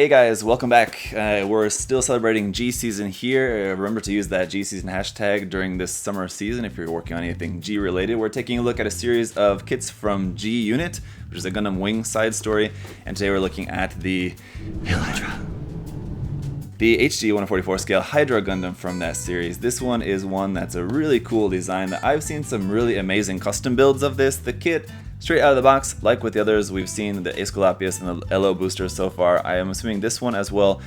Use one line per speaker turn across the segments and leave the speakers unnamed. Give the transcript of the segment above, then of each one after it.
Hey guys, welcome back. We're still celebrating G season here. Remember to use that G season hashtag during this summer season if you're working on anything G related. We're taking a look at a series of kits from G Unit, which is a Gundam Wing side story, and today we're looking at the Hydra. The HG 144 scale Hydra Gundam from that series. This one is one that's a really cool design that I've seen some really amazing custom builds of this. The kit, straight out of the box, like with the others we've seen, the Aesculapius and the LO booster so far, I am assuming this one as well,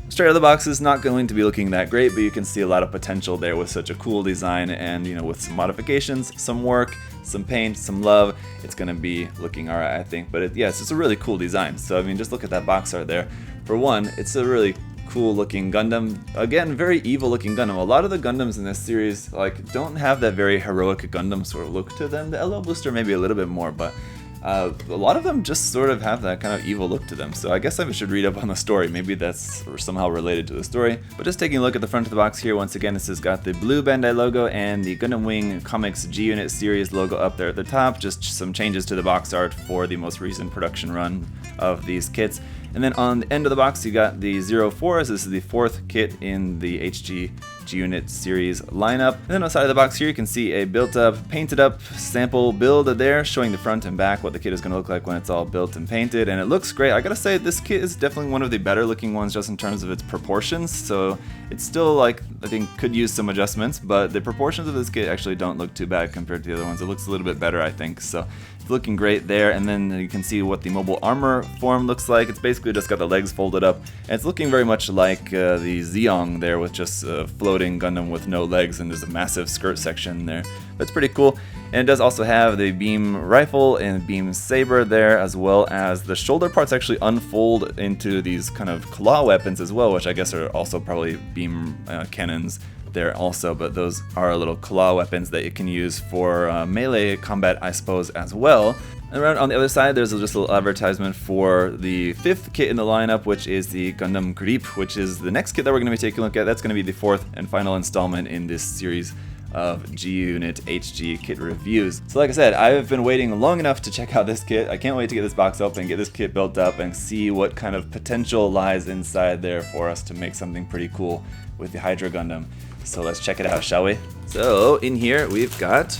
straight out of the box is not going to be looking that great, but you can see a lot of potential there with such a cool design and, you know, with some modifications, some work, some paint, some love, it's going to be looking alright, I think. But yeah, it's just a really cool design. So I mean, just look at that box art there. For one, it's a really cool looking Gundam. Again, very evil looking Gundam. A lot of the Gundams in this series don't have that very heroic Gundam sort of look to them. The LO booster maybe a little bit more, but a lot of them just sort of have that kind of evil look to them. So I guess I should read up on the story. Maybe that's somehow related to the story. But just taking a look at the front of the box here, once again, this has got the blue Bandai logo and the Gundam Wing Comics G Unit series logo up there at the top. Just some changes to the box art for the most recent production run of these kits. And then on the end of the box, you got the 04s. This is the fourth kit in the HG G-Unit series lineup. And then on the side of the box here, you can see a built-up, painted-up sample build there, showing the front and back what the kit is going to look like when it's all built and painted. And it looks great. I gotta say, this kit is definitely one of the better-looking ones just in terms of its proportions. So it's still, I think, could use some adjustments, but the proportions of this kit actually don't look too bad compared to the other ones. It looks a little bit better, I think. So it's looking great there. And then you can see what the mobile armor form looks like. It's basically just got the legs folded up, and it's looking very much like the Zeong there, with just floating Gundam with no legs, and there's a massive skirt section there. That's pretty cool. And it does also have the beam rifle and beam saber there, as well as the shoulder parts actually unfold into these kind of claw weapons as well, which I guess are also probably beam cannons there also, but those are little claw weapons that you can use for melee combat, I suppose, as well. And around on the other side, there's just a little advertisement for the fifth kit in the lineup, which is the Gundam Grip, which is the next kit that we're going to be taking a look at. That's going to be the fourth and final installment in this series of G-Unit HG kit reviews. So like I said, I've been waiting long enough to check out this kit. I can't wait to get this box open, get this kit built up, and see what kind of potential lies inside there for us to make something pretty cool with the Hydra Gundam. So let's check it out, shall we? So in here we've got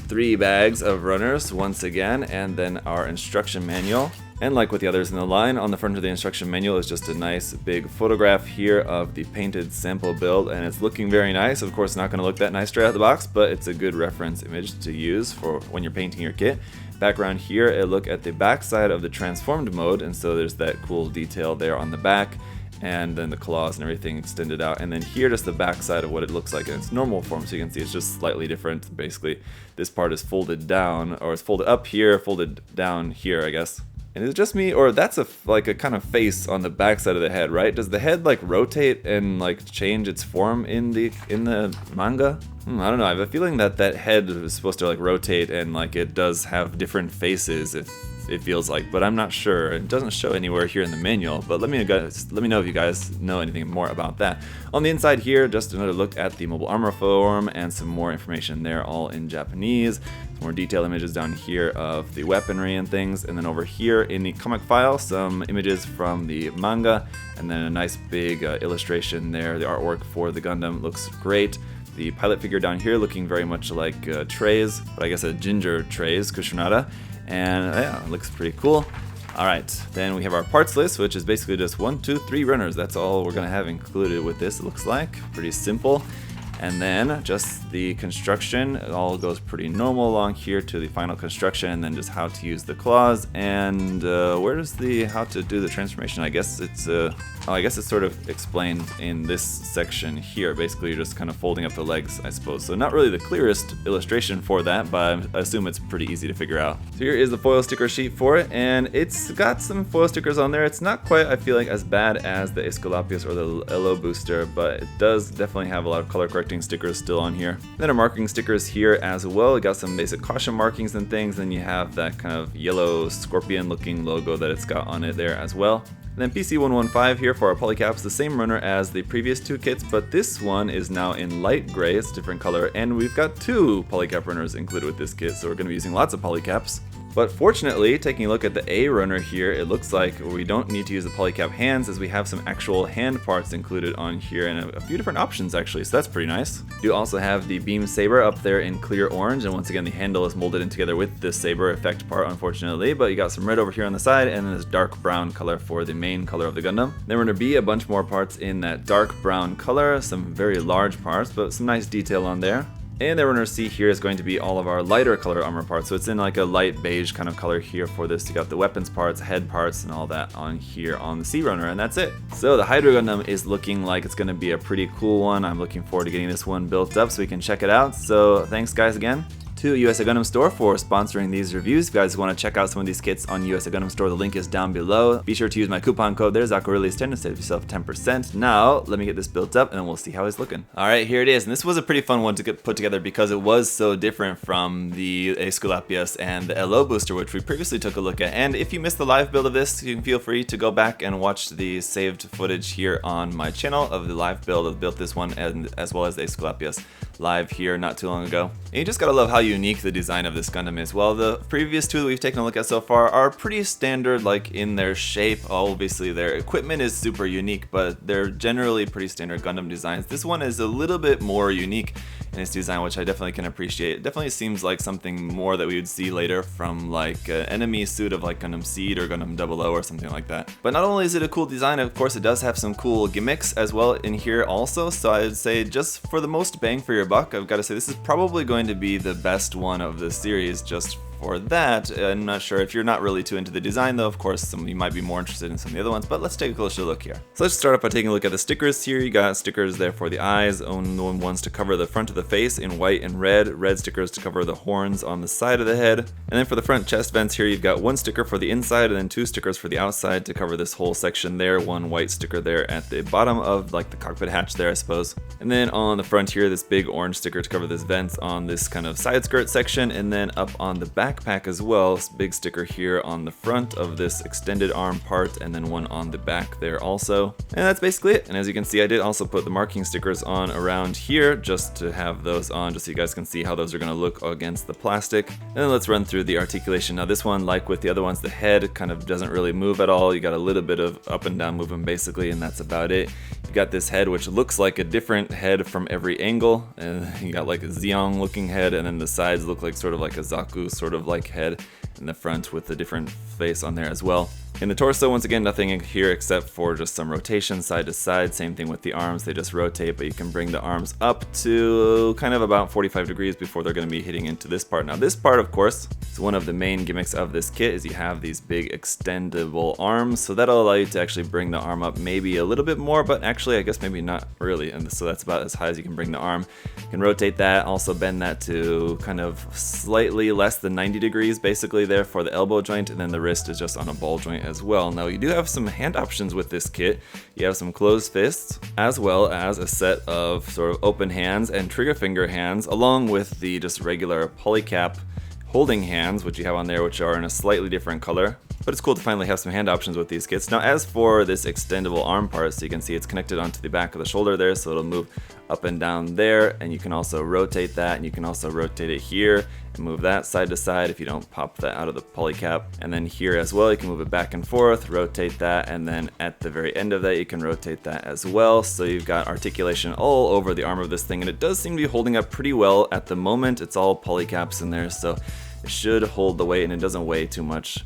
3 bags of runners once again, and then our instruction manual. And like with the others in the line, on the front of the instruction manual is just a nice big photograph here of the painted sample build, and it's looking very nice. Of course, not going to look that nice straight out of the box, but it's a good reference image to use for when you're painting your kit. Background here, a look at the back side of the transformed mode, and so there's that cool detail there on the back, and then the claws and everything extended out. And then here, just the back side of what it looks like in its normal form. So you can see it's just slightly different. Basically, this part is folded down, or it's folded up here, folded down here, I guess. And is it just me, or that's a kind of face on the back side of the head, right? Does the head rotate and change its form in the manga? I don't know. I have a feeling that that head is supposed to rotate, and it does have different faces. It feels like, but I'm not sure. It doesn't show anywhere here in the manual, but let me know if you guys know anything more about that. On the inside here, just another look at the mobile armor form and some more information there, all in Japanese. Some more detailed images down here of the weaponry and things, and then over here in the comic file, some images from the manga, and then a nice big illustration there. The artwork for the Gundam looks great. The pilot figure down here looking very much like Treize, but I guess a ginger Treize, Kushunada. And yeah, it looks pretty cool. Alright, then we have our parts list, which is basically just 1, 2, 3 runners. That's all we're going to have included with this, it looks like. Pretty simple. And then just the construction. It all goes pretty normal along here to the final construction, and then just how to use the claws. And where does the how to do the transformation? I guess it's sort of explained in this section here. Basically, you're just kind of folding up the legs, I suppose. So not really the clearest illustration for that, but I assume it's pretty easy to figure out. So here is the foil sticker sheet for it, and it's got some foil stickers on there. It's not quite, I feel like, as bad as the Aesculapius or the LO booster, but it does definitely have a lot of color correcting stickers still on here. Then our marking stickers here as well. We got some basic caution markings and things. Then you have that kind of yellow scorpion looking logo that it's got on it there as well. And then PC115 here for our polycaps, the same runner as the previous 2 kits, but this one is now in light gray. It's a different color, and we've got 2 polycap runners included with this kit, so we're going to be using lots of polycaps. But fortunately, taking a look at the A runner here, it looks like we don't need to use the polycap hands as we have some actual hand parts included on here and a few different options actually, so that's pretty nice. You also have the beam saber up there in clear orange, and once again the handle is molded in together with this saber effect part unfortunately, but you got some red over here on the side and then this dark brown color for the main color of the Gundam. Then we're going to be a bunch more parts in that dark brown color, some very large parts, but some nice detail on there. And then we're going to see here is going to be all of our lighter color armor parts. So it's in like a light beige kind of color here for this. You got the weapons parts, head parts, and all that on here on the C runner, and that's it. So the Hydra Gundam is looking like it's going to be a pretty cool one. I'm looking forward to getting this one built up so we can check it out. So thanks guys again to USA Gundam Store for sponsoring these reviews. If you guys want to check out some of these kits on USA Gundam Store, the link is down below. Be sure to use my coupon code there, ZakuAurelius10, to save yourself 10%. Now, let me get this built up and then we'll see how it's looking. Alright, here it is. And this was a pretty fun one to get put together because it was so different from the Aesculapius and the LO booster, which we previously took a look at. And if you missed the live build of this, you can feel free to go back and watch the saved footage here on my channel of the live build. I built this one and as well as the Aesculapius live here not too long ago. And you just gotta love how unique the design of this Gundam is. Well, the previous two that we've taken a look at so far are pretty standard, like in their shape. Obviously their equipment is super unique, but they're generally pretty standard Gundam designs. This one is a little bit more unique in its design, which I definitely can appreciate. It definitely seems like something more that we would see later from like an enemy suit of like Gundam Seed or Gundam 00 or something like that. But not only is it a cool design, of course it does have some cool gimmicks as well in here also, so I would say just for the most bang for your buck, I've got to say this is probably going to be the best one of the series just for that. I'm not sure if you're not really too into the design though, of course some of you might be more interested in some of the other ones, but let's take a closer look here. So let's start off by taking a look at the stickers here. You got stickers there for the eyes, ones to cover the front of the face in white and red stickers to cover the horns on the side of the head, and then for the front chest vents here you've got one sticker for the inside and then two stickers for the outside to cover this whole section there, one white sticker there at the bottom of like the cockpit hatch there I suppose, and then on the front here this big orange sticker to cover this vents on this kind of side skirt section, and then up on the backpack as well, this big sticker here on the front of this extended arm part, and then one on the back there also. And that's basically it. And as you can see, I did also put the marking stickers on around here just to have those on, just so you guys can see how those are going to look against the plastic. And then let's run through the articulation. Now this one, like with the other ones, the head kind of doesn't really move at all. You got a little bit of up and down movement basically, and that's about it. You got this head which looks like a different head from every angle, and you got like a Zeong looking head, and then the sides look like sort of like a Zaku sort of like head in the front with a different face on there as well. In the torso, once again, nothing here except for just some rotation side to side. Same thing with the arms, they just rotate, but you can bring the arms up to kind of about 45 degrees before they're going to be hitting into this part. Now this part, of course, is one of the main gimmicks of this kit, is you have these big extendable arms, so that'll allow you to actually bring the arm up maybe a little bit more, but actually I guess maybe not really, and so that's about as high as you can bring the arm. You can rotate that, also bend that to kind of slightly less than 90 degrees basically there for the elbow joint, and then the wrist is just on a ball joint as well. Now you do have some hand options with this kit. You have some closed fists as well as a set of sort of open hands and trigger finger hands, along with the just regular polycap holding hands, which you have on there, which are in a slightly different color. But it's cool to finally have some hand options with these kits. Now as for this extendable arm part, so you can see it's connected onto the back of the shoulder there, so it'll move up and down there, and you can also rotate that, and you can also rotate it here and move that side to side if you don't pop that out of the polycap. And then here as well, you can move it back and forth, rotate that, and then at the very end of that you can rotate that as well. So you've got articulation all over the arm of this thing, and it does seem to be holding up pretty well at the moment. It's all polycaps in there, so it should hold the weight, and it doesn't weigh too much.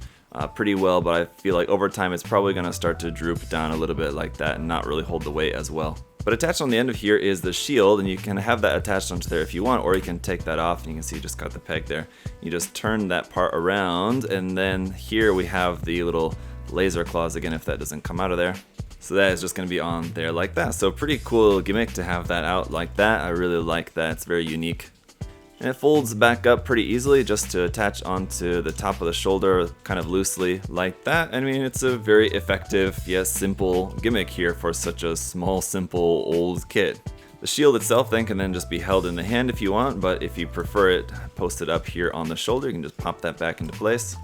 Pretty well, but I feel like over time it's probably going to start to droop down a little bit like that and not really hold the weight as well. But attached on the end of here is the shield, and you can have that attached onto there if you want, or you can take that off, and you can see you just got the peg there. You just turn that part around, and then here we have the little laser claws again if that doesn't come out of there. So that is just going to be on there like that. So pretty cool gimmick to have that out like that. I really like that. It's very unique. And it folds back up pretty easily just to attach onto the top of the shoulder kind of loosely like that. I mean, it's a very effective yet simple gimmick here for such a small, simple, old kit. The shield itself then can just be held in the hand if you want, but if you prefer it posted up here on the shoulder, you can just pop that back into place.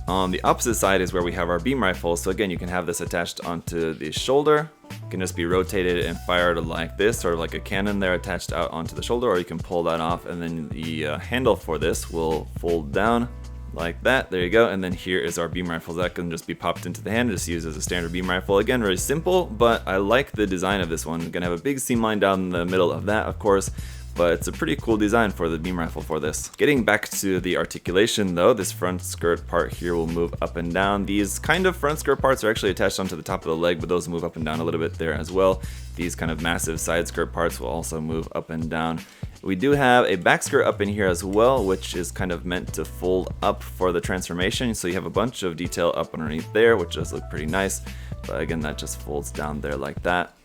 On the opposite side is where we have our beam rifle, so again you can have this attached onto the shoulder. It can just be rotated and fired like this, sort of like a cannon there attached out onto the shoulder, or you can pull that off and then the handle for this will fold down. like that. There you go. And then here is our beam rifle that can just be popped into the hand and just used as a standard beam rifle. Again, very simple, but I like the design of this one. Gonna have a big seam line down the middle of that, of course, but it's a pretty cool design for the beam rifle for this. Getting back to the articulation though, this front skirt part here will move up and down. These kind of front skirt parts are actually attached onto the top of the leg, but those move up and down a little bit there as well. These kind of massive side skirt parts will also move up and down. We do have a back skirt up in here as well, which is kind of meant to fold up for the transformation. So you have a bunch of detail up underneath there, which does look pretty nice. But again, that just folds down there like that.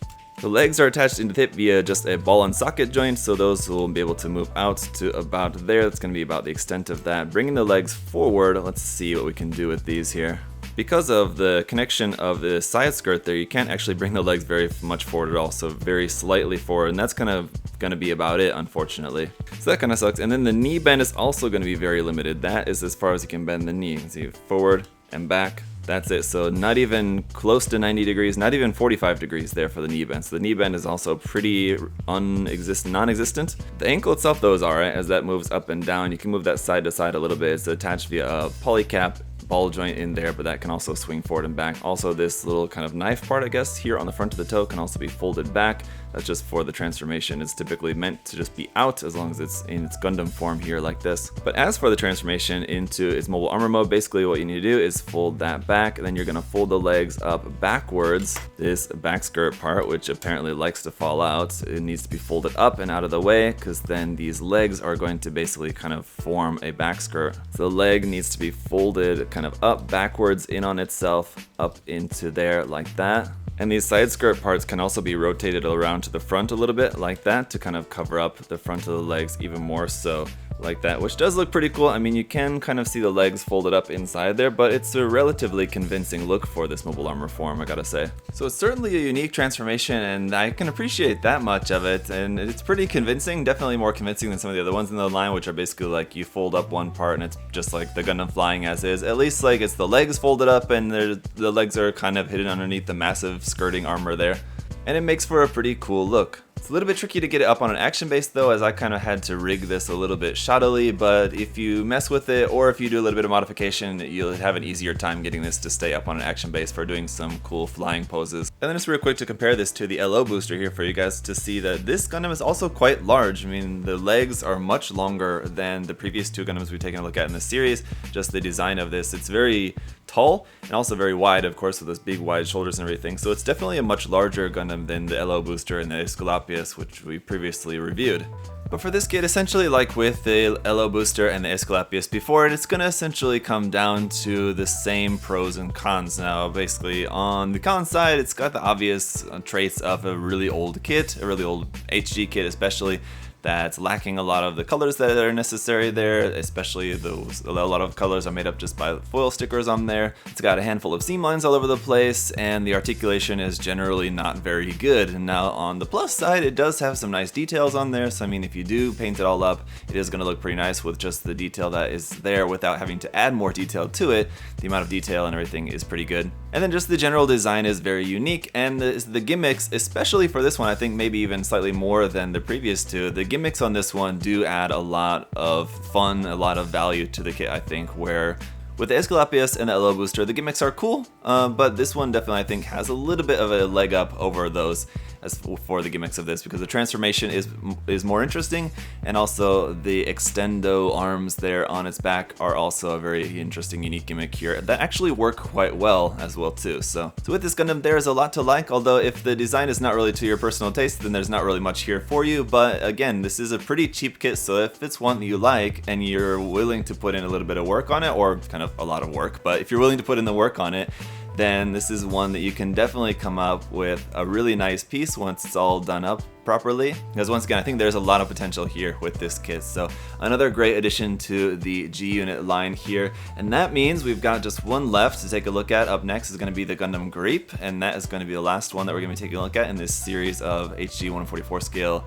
The legs are attached into the hip via just a ball and socket joint, so those will be able to move out to about there. That's going to be about the extent of that. Bringing the legs forward, let's see what we can do with these here. Because of the connection of the side skirt there, you can't actually bring the legs very much forward at all, so very slightly forward, and that's kind of going to be about it, unfortunately. So that kind of sucks. And then the knee bend is also going to be very limited. That is as far as you can bend the knee. You can see forward and back. That's it. So not even close to 90 degrees, not even 45 degrees there for the knee bend. So the knee bend is also pretty non-existent. The ankle itself though is alright, as that moves up and down. You can move that side to side a little bit. It's attached via a polycap ball joint in there, but that can also swing forward and back. Also, this little kind of knife part, I guess, here on the front of the toe can also be folded back. That's just for the transformation. It's typically meant to just be out as long as it's in its Gundam form here like this. But as for the transformation into its mobile armor mode, basically what you need to do is fold that back, and then you're going to fold the legs up backwards. This back skirt part, which apparently likes to fall out, it needs to be folded up and out of the way, because then these legs are going to basically kind of form a back skirt. So the leg needs to be folded kind of up backwards in on itself, up into there like that. And these side skirt parts can also be rotated around to the front a little bit like that to kind of cover up the front of the legs even more so, like that, which does look pretty cool. I mean, you can kind of see the legs folded up inside there, but it's a relatively convincing look for this mobile armor form, I gotta say. So it's certainly a unique transformation, and I can appreciate that much of it, and it's pretty convincing, definitely more convincing than some of the other ones in the line, which are basically like you fold up one part and it's just like the Gundam flying as is. At least like it's the legs folded up and the legs are kind of hidden underneath the massive skirting armor there, and it makes for a pretty cool look. It's a little bit tricky to get it up on an action base though, as I kind of had to rig this a little bit shoddily, but if you mess with it or if you do a little bit of modification, you'll have an easier time getting this to stay up on an action base for doing some cool flying poses. And then just real quick to compare this to the LO booster here for you guys to see that this Gundam is also quite large. I mean, the legs are much longer than the previous two Gundams we've taken a look at in the series. Just the design of this, it's very tall and also very wide, of course, with those big wide shoulders and everything. So it's definitely a much larger Gundam than the LO booster and the Esculapius, which we previously reviewed. But for this kit, essentially like with the LO booster and the Esculapius before it, it's going to essentially come down to the same pros and cons. Now, basically on the con side, it's got the obvious traits of a really old kit, a really old HG kit especially, that's lacking a lot of the colors that are necessary there, especially those, a lot of colors are made up just by foil stickers on there. It's got a handful of seam lines all over the place, and the articulation is generally not very good. And now on the plus side, it does have some nice details on there, so I mean, if you do paint it all up, it is going to look pretty nice with just the detail that is there without having to add more detail to it. The amount of detail and everything is pretty good. And then just the general design is very unique, and the gimmicks, especially for this one, I think maybe even slightly more than the previous two, the gimmicks on this one do add a lot of fun, a lot of value to the kit, I think, where with the Esculapius and the LO booster, the gimmicks are cool, but this one definitely, I think, has a little bit of a leg up over those as for the gimmicks of this, because the transformation is more interesting, and also the extendo arms there on its back are also a very interesting, unique gimmick here that actually work quite well as well too. So with this Gundam, there is a lot to like, although if the design is not really to your personal taste, then there's not really much here for you. But again, this is a pretty cheap kit, so if it's one that you like and you're willing to put in a little bit of work on it, or kind of a lot of work, but if you're willing to put in the work on it, then this is one that you can definitely come up with a really nice piece once it's all done up properly. Because once again, I think there's a lot of potential here with this kit. So another great addition to the G unit line here. And that means we've got just one left to take a look at. Up next is going to be the Gundam Grape, and that is going to be the last one that we're going to be taking a look at in this series of HG 144 scale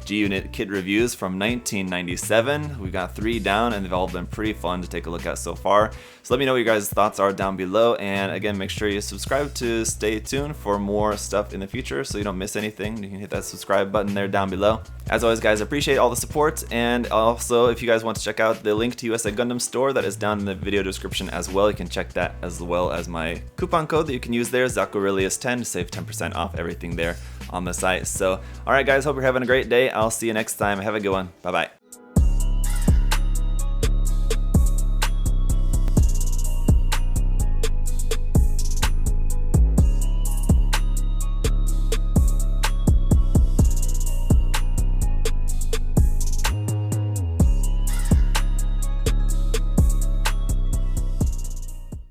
G-Unit kit reviews from 1997. We've got 3 down, and they've all been pretty fun to take a look at so far. So let me know what your guys' thoughts are down below, and again, make sure you subscribe to stay tuned for more stuff in the future so you don't miss anything. You can hit that subscribe button there down below. As always, guys, I appreciate all the support, and also if you guys want to check out the link to USA Gundam Store, that is down in the video description as well. You can check that as well as my coupon code that you can use there, ZakuAurelius10, to save 10% off everything there on the site. So, alright guys, hope you're having a great day. I'll see you next time. Have a good one. Bye-bye.